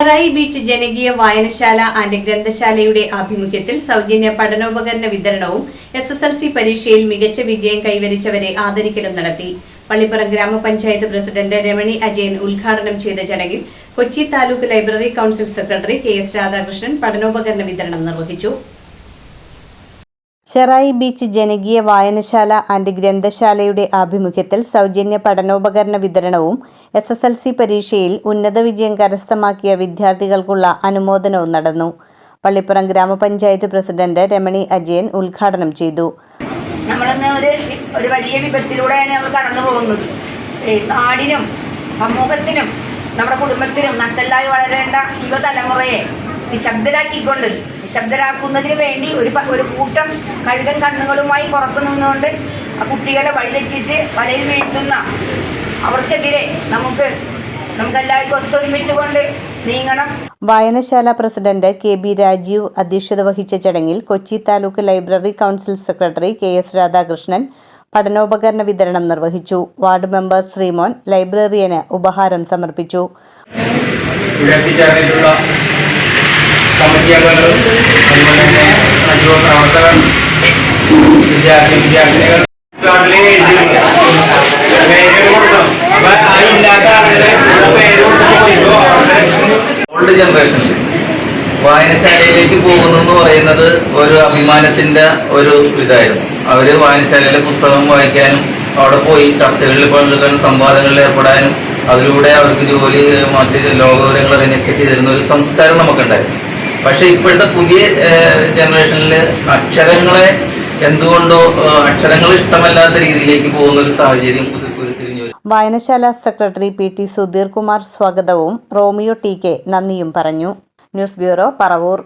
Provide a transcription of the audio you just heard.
ഷെറായി beach ജനകീയ വായനശാല and ഗ്രന്ഥശാലയുടെ ആഭിമുഖ്യത്തിൽ സൗജന്യ പഠനോപകരണ വിതരണവും SSLC പരീക്ഷയിൽ മികച്ച വിജയം കൈവരിച്ചവരെ ആദരിക്കലും നടത്തി. പള്ളിപ്പുറം ഗ്രാമപഞ്ചായത്ത് പ്രസിഡന്റ് രമണി അജയൻ ഉദ്ഘാടനം ചെയ്ത ചടങ്ങിൽ Kochi taluk library council secretary KS Radhakrishnan പഠനോപകരണ വിതരണം നിർവഹിച്ചു. ഷെറായി ബീച്ച് ജനകീയ വായനശാല ആൻഡ് ഗ്രന്ഥശാലയുടെ ആഭിമുഖ്യത്തിൽ സൗജന്യ പഠനോപകരണ വിതരണവും SSLC പരീക്ഷയിൽ ഉന്നത വിജയം കരസ്ഥമാക്കിയ വിദ്യാർത്ഥികൾക്കുള്ള അനുമോദനവും നടന്നു. പള്ളിപ്പുറം ഗ്രാമപഞ്ചായത്ത് പ്രസിഡന്റ് രമണി അജയൻ ഉദ്ഘാടനം ചെയ്തു. നമ്മളിന്ന് ഒരു വലിയ വിപത്തിലൂടെയാണ് നമ്മൾ കടന്നു പോകുന്നത്. നാടിനും സമൂഹത്തിനും നമ്മുടെ കുടുംബത്തിനും നട്ടലായി വളരേണ്ട യുവതലമുറയെ നിശബ്ദരാക്കുന്നതിന് വേണ്ടി ഒരു കൂട്ടം കഴുകൻ കണ്ണുകളുമായി പുറത്തു നിന്നുകൊണ്ട് ആ കുട്ടികളെ വഴിതെറ്റിച്ച് വലയിൽ വീഴ്ത്തുന്ന അവർക്കെതിരെ നമുക്കെല്ലാവർക്കും ഒത്തൊരുമിച്ചുകൊണ്ട് നീങ്ങണം. വായനശാല പ്രസിഡന്റ് KB രാജീവ് അധ്യക്ഷത വഹിച്ച ചടങ്ങിൽ Kochi taluk library council secretary KS Radhakrishnan പഠനോപകരണ വിതരണം നിർവഹിച്ചു. വാർഡ് മെമ്പർ ശ്രീമോൻ ലൈബ്രറിയന് ഉപഹാരം സമർപ്പിച്ചു. കമ്മിറ്റി അംഗങ്ങളും അതുപോലെ തന്നെ സജീവ പ്രവർത്തകർ വിദ്യാർത്ഥിനികൾ ഓൾഡ് ജനറേഷനിൽ വായനശാലയിലേക്ക് പോകുന്നു എന്ന് പറയുന്നത് ഒരു അഭിമാനത്തിന്റെ ഒരു ഇതായിരുന്നു. അവര് വായനശാലയിലെ പുസ്തകം വായിക്കാനും അവിടെ പോയി ചർച്ചകളിൽ പങ്കെടുക്കാനും സംവാദങ്ങളിൽ ഏർപ്പെടാനും അതിലൂടെ അവർക്ക് ജോലി മറ്റ് ലോകവിവരങ്ങൾ അതിനൊക്കെ ചെയ്തിരുന്ന ഒരു സംസ്കാരം നമുക്കുണ്ടായിരുന്നു. പക്ഷെ ഇപ്പോഴത്തെ പുതിയ ജനറേഷനിൽ അക്ഷരങ്ങളെ എന്തുകൊണ്ടോ അക്ഷരങ്ങൾ ഇഷ്ടമല്ലാത്ത രീതിയിലേക്ക് പോകുന്ന ഒരു സാഹചര്യം ഉരുത്തിരിഞ്ഞു. വായനശാല സെക്രട്ടറി PT സുധീർ കുമാർ സ്വാഗതവും റോമിയോ TK നന്ദിയും പറഞ്ഞു. News bureau, Paravur.